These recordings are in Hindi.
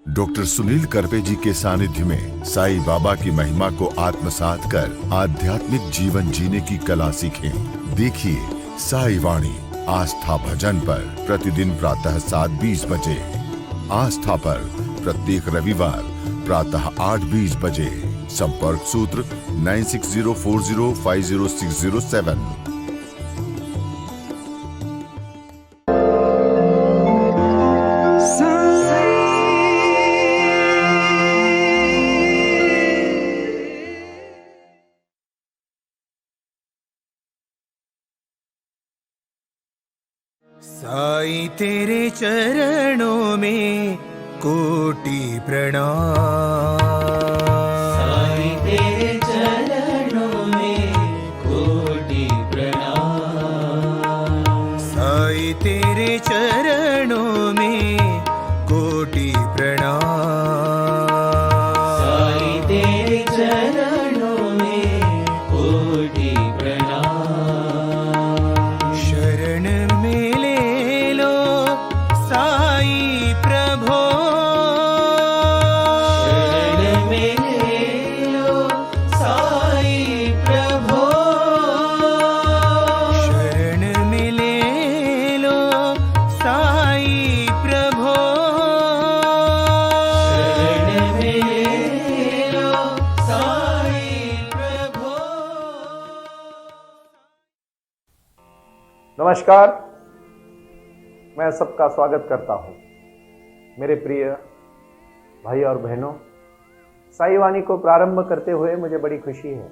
डॉक्टर सुनील करपे जी के सानिध्य में साईं बाबा की महिमा को आत्मसात कर आध्यात्मिक जीवन जीने की कला सीखें। देखिए साई वाणी आस्था भजन पर प्रतिदिन प्रातः 7:20 बजे। आस्था पर प्रत्येक रविवार प्रातः 8:20 बजे। संपर्क सूत्र 9604050607। साईं तेरे चरणों में कोटि प्रणाम। साईं तेरे चरणों में कोटि प्रणाम। साईं तेरे चरणों में कोटि प्रणाम। साईं तेरे चरणों में कोटि प्रणाम। शरण में ले लो साई प्रभो। शरण में ले लो साई प्रभो। शरण में ले लो साई प्रभो। शरण में ले लो साई प्रभो। नमस्कार, मैं सबका स्वागत करता हूं। मेरे प्रिय भाई और बहनों, साई वाणी को प्रारंभ करते हुए मुझे बड़ी खुशी है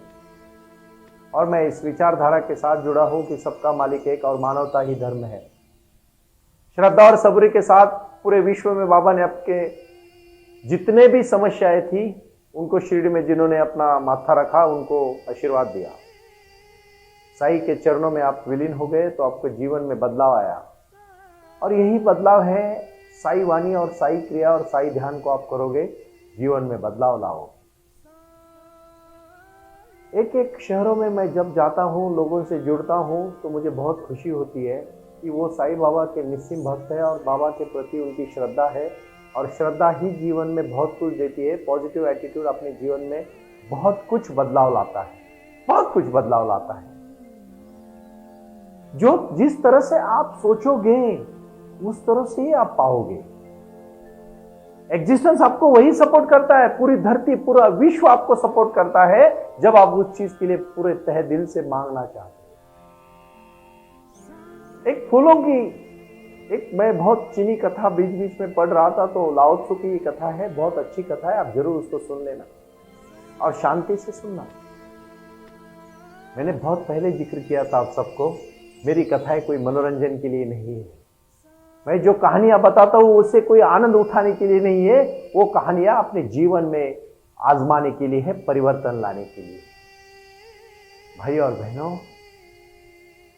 और मैं इस विचारधारा के साथ जुड़ा हूं कि सबका मालिक एक और मानवता ही धर्म है। श्रद्धा और सबूरी के साथ पूरे विश्व में बाबा ने आपके जितने भी समस्याएं थी उनको शिरडी में जिन्होंने अपना माथा रखा उनको आशीर्वाद दिया। साई के चरणों में आप विलीन हो गए तो आपके जीवन में बदलाव आया और यही बदलाव है साई वाणी और साई क्रिया और साई ध्यान को आप करोगे, जीवन में बदलाव लाओ। एक एक शहरों में मैं जब जाता हूँ, लोगों से जुड़ता हूँ तो मुझे बहुत खुशी होती है कि वो साई बाबा के निस्सीम भक्त है और बाबा के प्रति उनकी श्रद्धा है और श्रद्धा ही जीवन में बहुत कुछ देती है। पॉजिटिव एटीट्यूड अपने जीवन में बहुत कुछ बदलाव लाता है, बहुत कुछ बदलाव लाता है। जो जिस तरह से आप सोचोगे उस तरह से ही आप पाओगे। एग्जिस्टेंस आपको वही सपोर्ट करता है, पूरी धरती पूरा विश्व आपको सपोर्ट करता है जब आप उस चीज के लिए पूरे तहे दिल से मांगना चाहते हैं। एक फूलों की मैं बहुत चीनी कथा बीच बीच में पढ़ रहा था तो लाओ त्सु की कथा है, बहुत अच्छी कथा है, आप जरूर उसको सुन लेना और शांति से सुनना। मैंने बहुत पहले जिक्र किया था आप सबको, मेरी कथाएं कोई मनोरंजन के लिए नहीं है। मैं जो कहानियां बताता हूं उससे कोई आनंद उठाने के लिए नहीं है, वो कहानियां अपने जीवन में आजमाने के लिए है, परिवर्तन लाने के लिए। भाई और बहनों,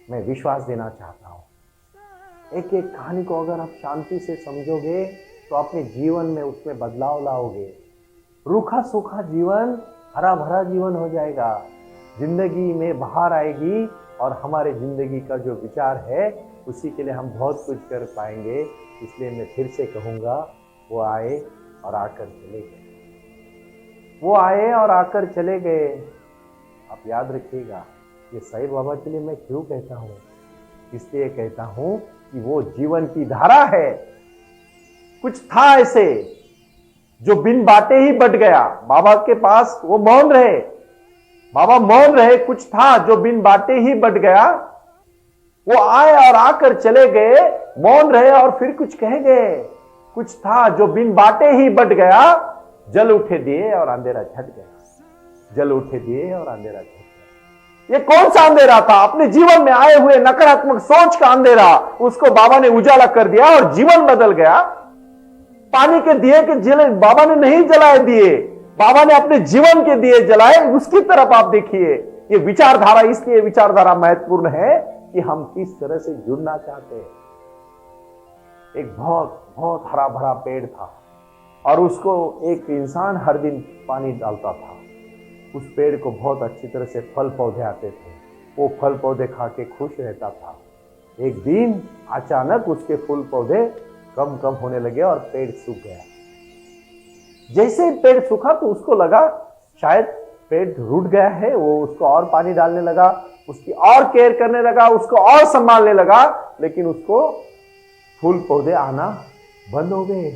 मैं विश्वास देना चाहता हूं, एक एक कहानी को अगर आप शांति से समझोगे तो अपने जीवन में उसमें बदलाव लाओगे। रूखा सूखा जीवन हरा भरा जीवन हो जाएगा, जिंदगी में बाहर आएगी और हमारे जिंदगी का जो विचार है उसी के लिए हम बहुत कुछ कर पाएंगे। इसलिए मैं फिर से कहूंगा, वो आए और आकर चले गए, वो आए और आकर चले गए। आप याद रखिएगा, ये साईं बाबा के लिए मैं क्यों कहता हूं, इसलिए कहता हूं कि वो जीवन की धारा है। कुछ था ऐसे जो बिन बाटे ही बट गया, बाबा के पास वो मौन रहे, बाबा मौन रहे। कुछ था जो बिन बाटे ही बट गया, वो आए और आकर चले गए, मौन रहे और फिर कुछ कह गए। कुछ था जो बिन बाटे ही बट गया, जल उठे दिए और अंधेरा छट गया, जल उठे दिए और अंधेरा छट गया। ये कौन सा अंधेरा था? अपने जीवन में आए हुए नकारात्मक सोच का अंधेरा, उसको बाबा ने उजाला कर दिया और जीवन बदल गया। पानी के दिए के जले बाबा ने नहीं जलाए दिए, बाबा ने अपने जीवन के दिए जलाए। उसकी तरफ आप देखिए। ये विचारधारा, इसलिए विचारधारा महत्वपूर्ण है कि हम किस तरह से जुड़ना चाहते हैं। एक बहुत बहुत हरा भरा पेड़ था और उसको एक इंसान हर दिन पानी डालता था। उस पेड़ को बहुत अच्छी तरह से फल पौधे आते थे, वो फल पौधे खा के खुश रहता था। एक दिन अचानक उसके फूल पौधे कम कम होने लगे और पेड़ सूख गया। जैसे पेड़ सूखा तो उसको लगा शायद पेड़ रूठ गया है, वो उसको और पानी डालने लगा, उसकी और केयर करने लगा, उसको और संभालने लगा, लेकिन उसको फूल पौधे आना बंद हो गए।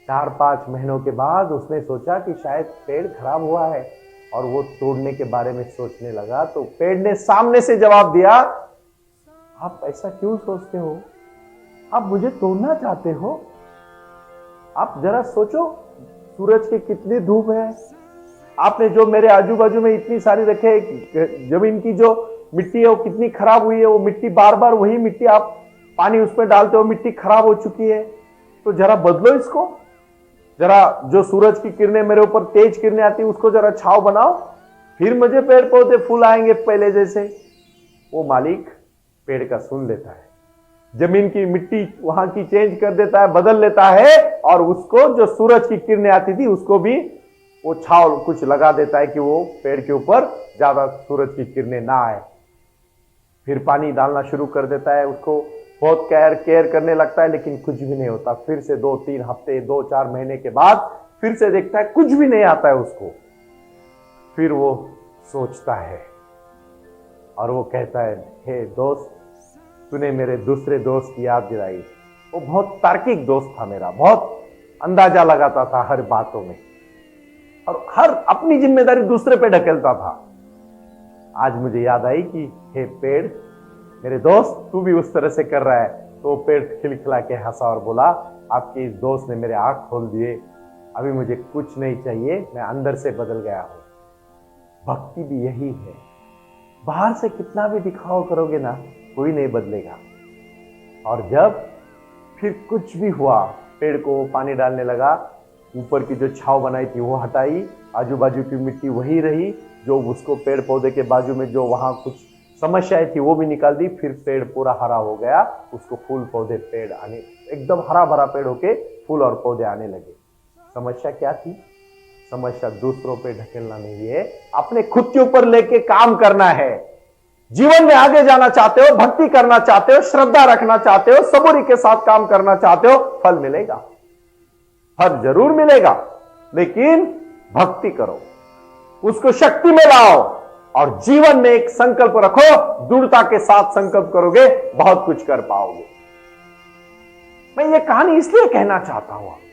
4-5 महीनों के बाद उसने सोचा कि शायद पेड़ खराब हुआ है और वो तोड़ने के बारे में सोचने लगा। तो पेड़ ने सामने से जवाब दिया, आप ऐसा क्यों सोचते हो? आप मुझे तोड़ना चाहते हो? आप जरा सोचो, सूरज की कितनी धूप है, आपने जो मेरे आजू बाजू में इतनी सारी रखे, जमीन की जो मिट्टी है वो कितनी खराब हुई है, वो मिट्टी बार बार वही मिट्टी आप पानी उसमें डालते हो, मिट्टी खराब हो चुकी है, तो जरा बदलो इसको, जरा जो सूरज की किरणें मेरे ऊपर तेज किरणें आती है उसको जरा छाव बनाओ, फिर मुझे पेड़ पौधे फूल आएंगे पहले जैसे। वो मालिक पेड़ का सुन लेता है, जमीन की मिट्टी वहां की चेंज कर देता है, बदल लेता है, और उसको जो सूरज की किरणें आती थी उसको भी वो छाव कुछ लगा देता है कि वो पेड़ के ऊपर ज्यादा सूरज की किरणें ना आए। फिर पानी डालना शुरू कर देता है, उसको बहुत केयर करने लगता है, लेकिन कुछ भी नहीं होता। फिर से 2-3 हफ्ते 2-4 महीने के बाद फिर से देखता है, कुछ भी नहीं आता है उसको। फिर वो सोचता है और वो कहता है, हे दोस्त, तूने मेरे दूसरे दोस्त की याद दिलाई। वो बहुत तार्किक दोस्त था मेरा, बहुत अंदाजा लगाता था हर बातों में और हर अपनी जिम्मेदारी दूसरे पे ढकेलता था। आज मुझे याद आई कि हे पेड़, मेरे दोस्त, तू भी उस तरह से कर रहा है। तो पेड़ खिलखिला के हंसा और बोला, आपके इस दोस्त ने मेरे आंख खोल दिए, अभी मुझे कुछ नहीं चाहिए, मैं अंदर से बदल गया हूं। भक्ति भी यही है, बाहर से कितना भी दिखावा करोगे ना, कोई नहीं बदलेगा। और जब फिर कुछ भी हुआ, पेड़ को पानी डालने लगा, ऊपर की जो छाव बनाई थी वो हटाई, आजू बाजू की मिट्टी वही रही, जो उसको पेड़ पौधे के बाजू में जो वहां कुछ समस्याएं थी वो भी निकाल दी। फिर पेड़ पूरा हरा हो गया, उसको फूल पौधे पेड़ आने, एकदम हरा भरा पेड़ होके फूल और पौधे आने लगे। समस्या क्या थी? समस्या दूसरों पे ढकेलना नहीं है, अपने खुद के ऊपर लेके काम करना है। जीवन में आगे जाना चाहते हो, भक्ति करना चाहते हो, श्रद्धा रखना चाहते हो, सबूरी के साथ काम करना चाहते हो, फल मिलेगा, फल जरूर मिलेगा, लेकिन भक्ति करो, उसको शक्ति में लाओ और जीवन में एक संकल्प रखो, दृढ़ता के साथ संकल्प करोगे, बहुत कुछ कर पाओगे। मैं ये कहानी इसलिए कहना चाहता हूं आपको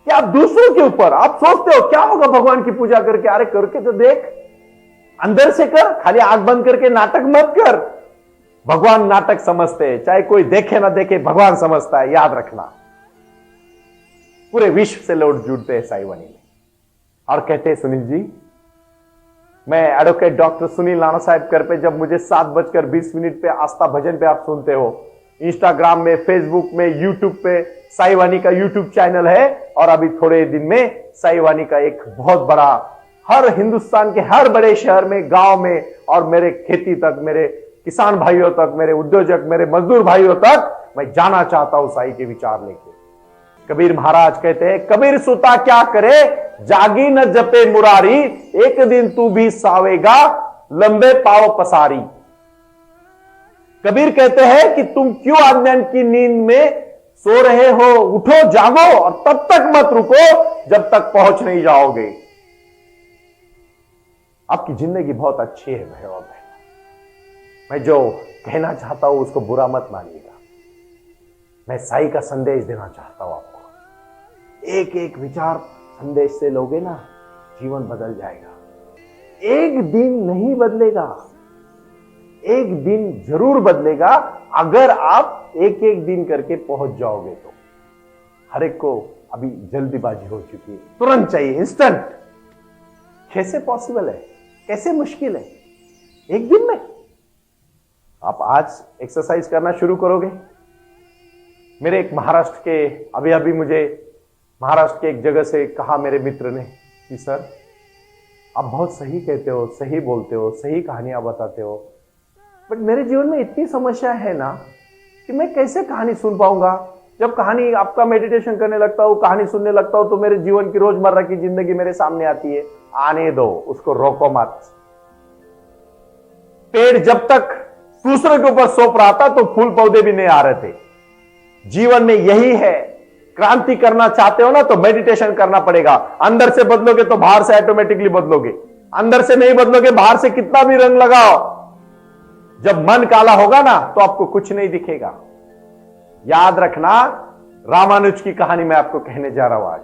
कि आप दूसरों के ऊपर, आप सोचते हो क्या होगा भगवान की पूजा करके, अरे करके तो देख, अंदर से कर, खाली आंख बंद करके नाटक मत कर। भगवान नाटक समझते हैं, चाहे कोई देखे ना देखे, भगवान समझता है, याद रखना। पूरे विश्व से लोग जुड़ते हैं साईवानी में और कहते हैं, सुनील जी, मैं एडवोकेट डॉक्टर सुनील नाना साहब कर पे, जब मुझे 7:20 पे आस्था भजन पे आप सुनते हो, इंस्टाग्राम में, फेसबुक में, यूट्यूब पे साईवानी का यूट्यूब चैनल है, और अभी थोड़े दिन में साईवानी का एक बहुत बड़ा, हर हिंदुस्तान के हर बड़े शहर में, गांव में, और मेरे खेती तक, मेरे किसान भाइयों तक, मेरे उद्योजक, मेरे मजदूर भाइयों तक मैं जाना चाहता हूं साई के विचार लेके। कबीर महाराज कहते हैं, कबीर सुता क्या करे, जागी न जपे मुरारी, एक दिन तू भी सावेगा, लंबे पाव पसारी। कबीर कहते हैं कि तुम क्यों अज्ञान की नींद में सो रहे हो, उठो, जागो, और तब तक मत रुको जब तक पहुंच नहीं जाओगे। आपकी जिंदगी बहुत अच्छी है भाई और बहन, मैं जो कहना चाहता हूं उसको बुरा मत मानिएगा। मैं साई का संदेश देना चाहता हूं आपको। एक एक विचार संदेश से लोगे ना, जीवन बदल जाएगा। एक दिन नहीं बदलेगा, एक दिन जरूर बदलेगा, अगर आप एक एक दिन करके पहुंच जाओगे तो। हर एक को अभी जल्दीबाजी हो चुकी है, तुरंत चाहिए, इंस्टेंट। कैसे पॉसिबल है, कैसे मुश्किल है? एक दिन में आप आज एक्सरसाइज करना शुरू करोगे। मेरे एक महाराष्ट्र के, अभी मुझे महाराष्ट्र के एक जगह से कहा मेरे मित्र ने कि सर, आप बहुत सही कहते हो, सही बोलते हो, सही कहानियां बताते हो, बट मेरे जीवन में इतनी समस्या है ना कि मैं कैसे कहानी सुन पाऊंगा। जब कहानी, आपका मेडिटेशन करने लगता हूं, कहानी सुनने लगता हूं, तो मेरे जीवन की रोजमर्रा की जिंदगी मेरे सामने आती है। आने दो, उसको रोको मत। पेड़ जब तक दूसरे के ऊपर सौंप रहा था तो फूल पौधे भी नहीं आ रहे थे। जीवन में यही है, क्रांति करना चाहते हो ना तो मेडिटेशन करना पड़ेगा। अंदर से बदलोगे तो बाहर से ऑटोमेटिकली बदलोगे, अंदर से नहीं बदलोगे बाहर से कितना भी रंग लगाओ, जब मन काला होगा ना तो आपको कुछ नहीं दिखेगा। याद रखना, रामानुज की कहानी मैं आपको कहने जा रहा हूं आज।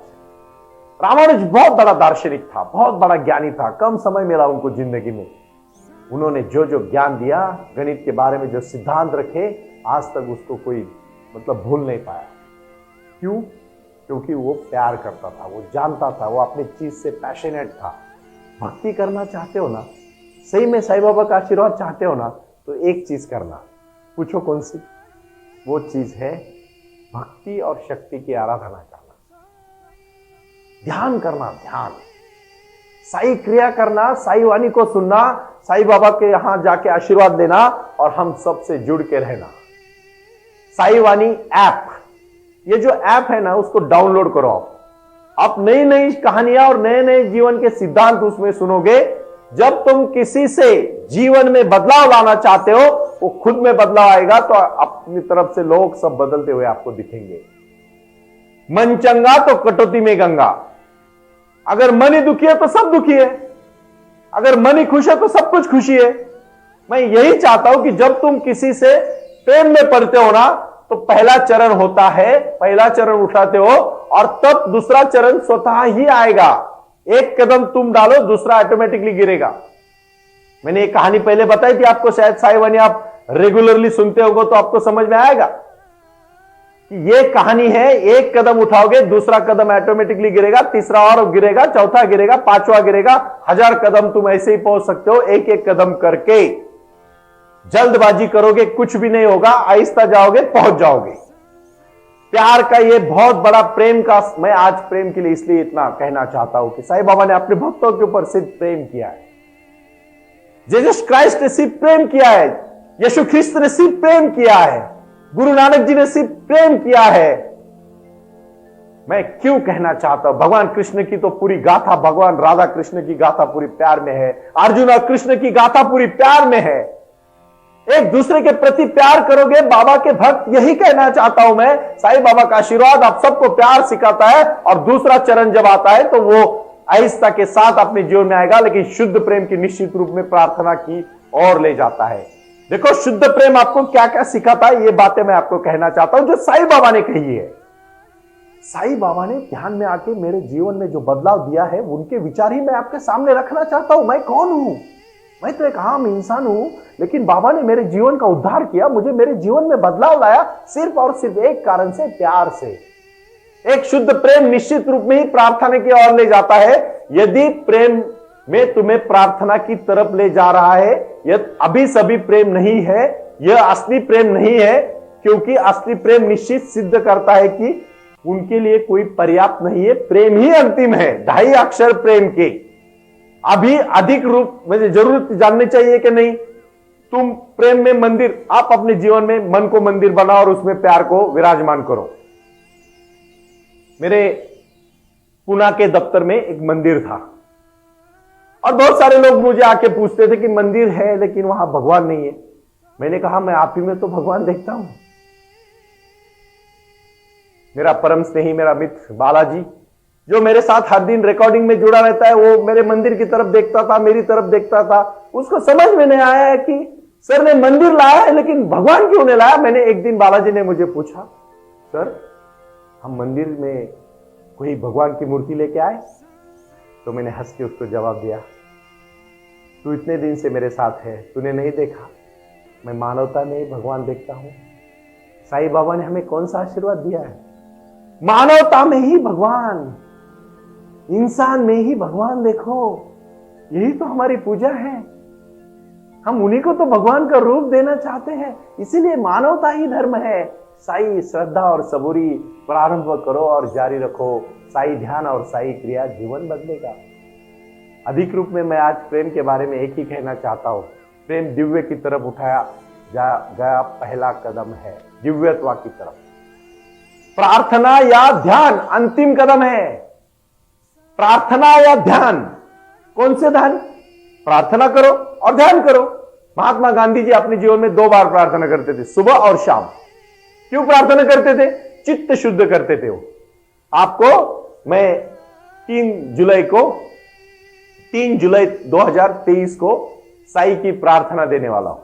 रामानुज बहुत बड़ा दार्शनिक था, बहुत बड़ा ज्ञानी था, कम समय मिला उनको जिंदगी में। उन्होंने जो जो ज्ञान दिया, गणित के बारे में जो सिद्धांत रखे, आज तक उसको कोई भूल नहीं पाया। क्यों? क्योंकि वो प्यार करता था, वो जानता था, वो अपनी चीज से पैशनेट था। भक्ति करना चाहते हो ना, सही में साईं बाबा का आशीर्वाद चाहते हो ना, तो एक चीज करना। पूछो कौन सी? वो चीज है भक्ति और शक्ति की आराधना करना, ध्यान करना, ध्यान, साई क्रिया करना, साई वाणी को सुनना, साईं बाबा के यहां जाके आशीर्वाद लेना और हम सबसे जुड़ के रहना। साई वाणी ऐप, ये जो ऐप है ना, उसको डाउनलोड करो। आप नई नई कहानियां और नए नए जीवन के सिद्धांत उसमें सुनोगे। जब तुम किसी से जीवन में बदलाव लाना चाहते हो, वो खुद में बदलाव आएगा तो अपनी तरफ से लोग सब बदलते हुए आपको दिखेंगे। मन चंगा तो कटौती में गंगा। अगर मन ही दुखी है तो सब दुखी है, अगर मन ही खुश है तो सब कुछ खुशी है। मैं यही चाहता हूं कि जब तुम किसी से प्रेम में पड़ते हो ना, तो पहला चरण होता है, पहला चरण उठाते हो और तब दूसरा चरण स्वतः ही आएगा। एक कदम तुम डालो, दूसरा ऑटोमेटिकली गिरेगा। मैंने एक कहानी पहले बताई थी आपको, शायद साईं वाणी आप रेगुलरली सुनते होगे तो आपको समझ में आएगा कि ये कहानी है, एक कदम उठाओगे दूसरा कदम ऑटोमेटिकली गिरेगा, तीसरा और गिरेगा, चौथा गिरेगा, पांचवा गिरेगा। 1000 कदम तुम ऐसे ही पहुंच सकते हो, एक एक कदम करके। जल्दबाजी करोगे कुछ भी नहीं होगा, आहिस्ता जाओगे, पहुंच जाओगे। प्यार का ये बहुत बड़ा प्रेम का, मैं आज प्रेम के लिए इसलिए इतना कहना चाहता हूं कि साईं बाबा ने अपने भक्तों के ऊपर सिर्फ प्रेम किया है। जीसस क्राइस्ट ने सिर्फ प्रेम किया है, यीशु ख्रिस्त ने सिर्फ प्रेम किया है, गुरु नानक जी ने सिर्फ प्रेम किया है। मैं क्यों कहना चाहता हूं, भगवान कृष्ण की तो पूरी गाथा, भगवान राधा कृष्ण की गाथा पूरी प्यार में है, अर्जुन और कृष्ण की गाथा पूरी प्यार में है। एक दूसरे के प्रति प्यार करोगे, बाबा के भक्त, यही कहना चाहता हूं मैं। साईं बाबा का आशीर्वाद आप सबको प्यार सिखाता है और दूसरा चरण जब आता है तो वो आहिस्ता के साथ अपने जीवन में आएगा, लेकिन शुद्ध प्रेम की निश्चित रूप में प्रार्थना की ओर ले जाता है। देखो शुद्ध प्रेम आपको क्या क्या सिखाता है, ये बातें मैं आपको कहना चाहता हूं जो साईं बाबा ने कही है। साईं बाबा ने ध्यान में आके मेरे जीवन में जो बदलाव दिया है, उनके विचार ही मैं आपके सामने रखना चाहता हूं। मैं कौन हूं? मैं तो एक आम इंसान हूं, लेकिन बाबा ने मेरे जीवन का उद्धार किया, मुझे मेरे जीवन में बदलाव लाया सिर्फ और सिर्फ एक कारण से, प्यार से। एक शुद्ध प्रेम निश्चित रूप में ही प्रार्थना की ओर ले जाता है। यदि प्रेम में तुम्हें प्रार्थना की तरफ ले जा रहा है, यह अभी सभी प्रेम नहीं है, यह असली प्रेम नहीं है, क्योंकि असली प्रेम निश्चित सिद्ध करता है कि उनके लिए कोई पर्याप्त नहीं है, प्रेम ही अंतिम है। 2.5 अक्षर प्रेम के अभी अधिक रूप मुझे जरूरत जाननी चाहिए कि नहीं। तुम प्रेम में मंदिर, आप अपने जीवन में मन को मंदिर बनाओ और उसमें प्यार को विराजमान करो। मेरे पुणे के दफ्तर में एक मंदिर था और बहुत सारे लोग मुझे आके पूछते थे कि मंदिर है लेकिन वहां भगवान नहीं है। मैंने कहा मैं आप ही में तो भगवान देखता हूं। मेरा परम स्नेही, मेरा मित्र बालाजी, जो मेरे साथ हर दिन रिकॉर्डिंग में जुड़ा रहता है, वो मेरे मंदिर की तरफ देखता था, मेरी तरफ देखता था। उसको समझ में नहीं आया कि सर ने मंदिर लाया है लेकिन भगवान क्यों नहीं लाया। मैंने एक दिन बालाजी ने मुझे पूछा, सर हम मंदिर में कोई भगवान की मूर्ति लेके आए? तो मैंने हंस के उसको जवाब दिया, तू इतने दिन से मेरे साथ है, तूने नहीं देखा? मैं मानवता में ही भगवान देखता हूं। साईं बाबा ने हमें कौन सा आशीर्वाद दिया है? मानवता में ही भगवान, इंसान में ही भगवान देखो। यही तो हमारी पूजा है। हम उन्हीं को तो भगवान का रूप देना चाहते हैं, इसीलिए मानवता ही धर्म है। साई श्रद्धा और सबूरी प्रारंभ करो और जारी रखो। साई ध्यान और साई क्रिया, जीवन बदलेगा। अधिक रूप में मैं आज प्रेम के बारे में एक ही कहना चाहता हूं, प्रेम दिव्य की तरफ उठाया गया पहला कदम है, दिव्यत्व की तरफ। प्रार्थना या ध्यान अंतिम कदम है। प्रार्थना या ध्यान, कौन से ध्यान? प्रार्थना करो और ध्यान करो। महात्मा गांधी जी अपने जीवन में 2 बार प्रार्थना करते थे, सुबह और शाम। क्यों प्रार्थना करते थे? चित्त शुद्ध करते थे वो। आपको मैं 3 जुलाई 2023 को साई की प्रार्थना देने वाला हूं।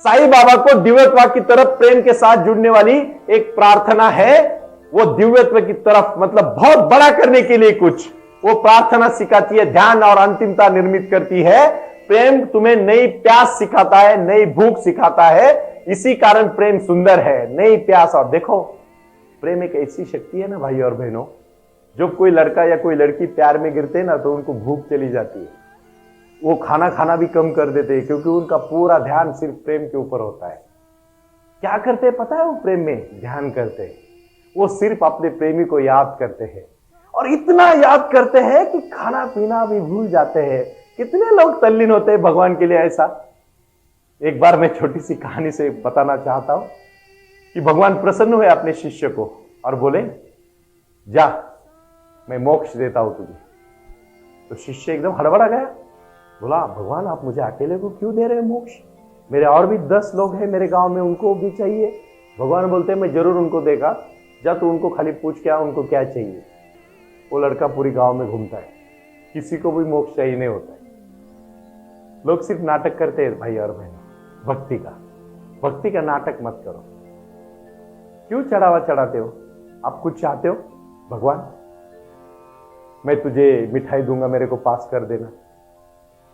साई बाबा को दिव्यत्व की तरफ प्रेम के साथ जुड़ने वाली एक प्रार्थना है। वो दिव्यत्व की तरफ मतलब बहुत बड़ा करने के लिए कुछ वो प्रार्थना सिखाती है, ध्यान और अंतिमता निर्मित करती है। प्रेम तुम्हें नई प्यास सिखाता है, नई भूख सिखाता है। इसी कारण प्रेम सुंदर है, नई प्यास। और देखो, प्रेम एक ऐसी शक्ति है ना भाई और बहनों, जब कोई लड़का या कोई लड़की प्यार में गिरते हैं ना तो उनको भूख चली जाती है। वो खाना खाना भी कम कर देते हैं क्योंकि उनका पूरा ध्यान सिर्फ प्रेम के ऊपर होता है। क्या करते हैं पता है? वो प्रेम में ध्यान करते हैं। वो सिर्फ अपने प्रेमी को याद करते हैं और इतना याद करते हैं कि खाना पीना भी भूल जाते हैं। कितने लोग तल्लीन होते हैं भगवान के लिए ऐसा। एक बार मैं छोटी सी कहानी से बताना चाहता हूं कि भगवान प्रसन्न हुए अपने शिष्य को और बोले, जा मैं मोक्ष देता हूं तुझे। तो शिष्य एकदम हड़बड़ा गया, बोला, भगवान आप मुझे अकेले को क्यों दे रहे हैं मोक्ष? मेरे और भी 10 लोग हैं मेरे गांव में, उनको भी चाहिए। भगवान बोलते हैं, मैं जरूर उनको देगा, जा तू उनको खाली पूछ क्या उनको क्या चाहिए। वो लड़का पूरी गांव में घूमता है, किसी को भी मोक्ष चाहिए नहीं होता है। लोग सिर्फ नाटक करते हैं भाई और बहन। भक्ति का नाटक मत करो। क्यों चढ़ावा चढ़ाते हो? आप कुछ चाहते हो? भगवान मैं तुझे मिठाई दूंगा, मेरे को पास कर देना।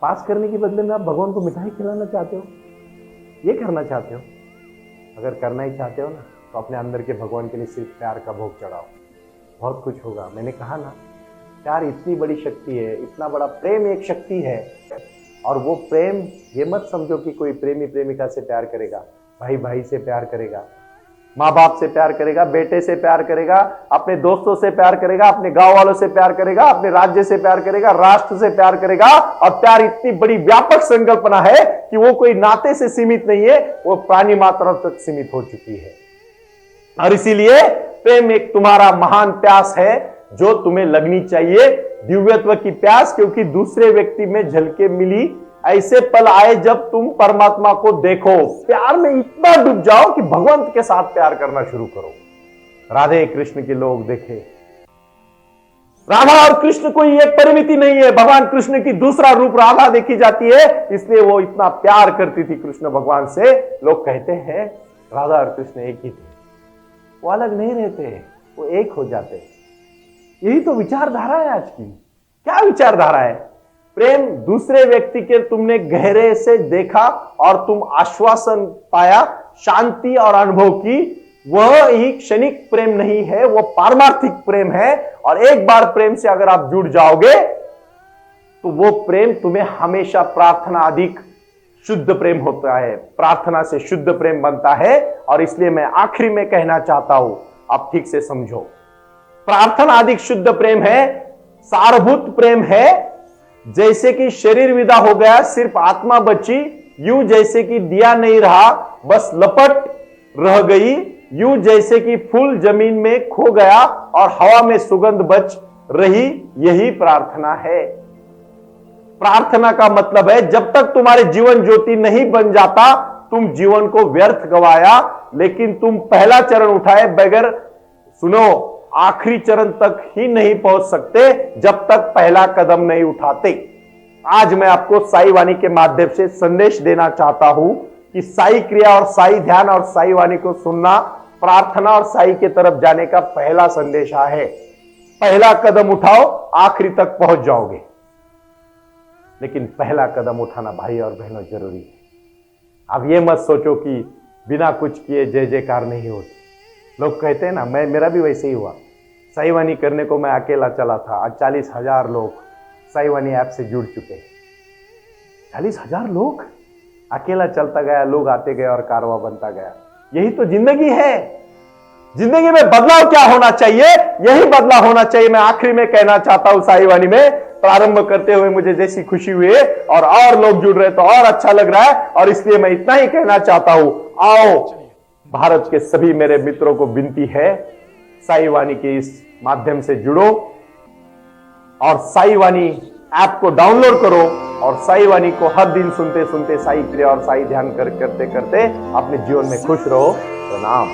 पास करने के बदले में आप भगवान को मिठाई खिलाना चाहते हो, ये करना चाहते हो? अगर करना ही चाहते हो ना तो अपने अंदर के भगवान के लिए सिर्फ प्यार का भोग चढ़ाओ, बहुत कुछ होगा। मैंने कहा ना, प्यार इतनी बड़ी शक्ति है, इतना बड़ा प्रेम एक शक्ति है। और वो प्रेम ये मत समझो कि कोई प्रेमी प्रेमिका से प्यार करेगा, भाई भाई से प्यार करेगा, माँ बाप से प्यार करेगा, बेटे से प्यार करेगा, अपने दोस्तों से प्यार करेगा, अपने गांव वालों से प्यार करेगा, अपने राज्य से प्यार करेगा, राष्ट्र से प्यार करेगा। और प्यार इतनी बड़ी व्यापक संकल्पना है कि वो कोई नाते से सीमित नहीं है, वो प्राणी मात्रा तक सीमित हो चुकी है। और इसीलिए प्रेम एक तुम्हारा महान प्यास है जो तुम्हें लगनी चाहिए, दिव्यत्व की प्यास, क्योंकि दूसरे व्यक्ति में झलके मिली ऐसे पल आए जब तुम परमात्मा को देखो। प्यार में इतना डूब जाओ कि भगवंत के साथ प्यार करना शुरू करो। राधे कृष्ण के लोग देखे, राधा और कृष्ण कोई एक परिमिति नहीं है। भगवान कृष्ण की दूसरा रूप राधा देखी जाती है, इसलिए वो इतना प्यार करती थी कृष्ण भगवान से। लोग कहते हैं राधा और कृष्ण एक ही थे, वो अलग नहीं रहते, वो एक हो जाते। यही तो विचारधारा है आज की। क्या विचारधारा है? प्रेम दूसरे व्यक्ति के तुमने गहरे से देखा और तुम आश्वासन पाया, शांति और अनुभव की, वह ही क्षणिक प्रेम नहीं है, वो पारमार्थिक प्रेम है। और एक बार प्रेम से अगर आप जुड़ जाओगे तो वो प्रेम तुम्हें हमेशा प्रार्थना अधिक शुद्ध प्रेम होता है, प्रार्थना से शुद्ध प्रेम बनता है। और इसलिए मैं आखिरी में कहना चाहता हूं, आप ठीक से समझो, प्रार्थना अधिक शुद्ध प्रेम है, सारभूत प्रेम है। जैसे कि शरीर विदा हो गया, सिर्फ आत्मा बची, यूं जैसे कि दिया नहीं रहा, बस लपट रह गई, यूं जैसे कि फूल जमीन में खो गया और हवा में सुगंध बच रही, यही प्रार्थना है। प्रार्थना का मतलब है जब तक तुम्हारे जीवन ज्योति नहीं बन जाता, तुम जीवन को व्यर्थ गवाया। लेकिन तुम पहला चरण उठाए बगैर, सुनो, आखिरी चरण तक ही नहीं पहुंच सकते जब तक पहला कदम नहीं उठाते। आज मैं आपको साई वाणी के माध्यम से संदेश देना चाहता हूं कि साई क्रिया और साई ध्यान और साई वाणी को सुनना प्रार्थना और साई के तरफ जाने का पहला संदेश है। पहला कदम उठाओ, आखिरी तक पहुंच जाओगे। लेकिन पहला कदम उठाना भाई और बहनों जरूरी है। अब ये मत सोचो कि बिना कुछ किए जय जयकार नहीं होती। लोग कहते हैं ना, मेरा भी वैसे ही हुआ। साई वाणी करने को मैं अकेला चला था, आज 40,000 लोग साई वाणी ऐप से जुड़ चुके हैं। 40,000 लोग, अकेला चलता गया, लोग आते गए और कारवां बनता गया। यही तो जिंदगी है। जिंदगी में बदलाव क्या होना चाहिए? यही बदलाव होना चाहिए। मैं आखिरी में कहना चाहता हूं, साई वाणी में प्रारंभ करते हुए मुझे जैसी खुशी हुई और लोग जुड़ रहे तो और अच्छा लग रहा है। और इसलिए मैं इतना ही कहना चाहता हूं, आओ भारत के सभी मेरे मित्रों को विनती है, साई वाणी के इस माध्यम से जुड़ो और साई वाणी ऐप को डाउनलोड करो और साई वाणी को हर दिन सुनते सुनते साई क्रिया और साई ध्यान करते करते अपने जीवन में खुश रहो। प्रणाम।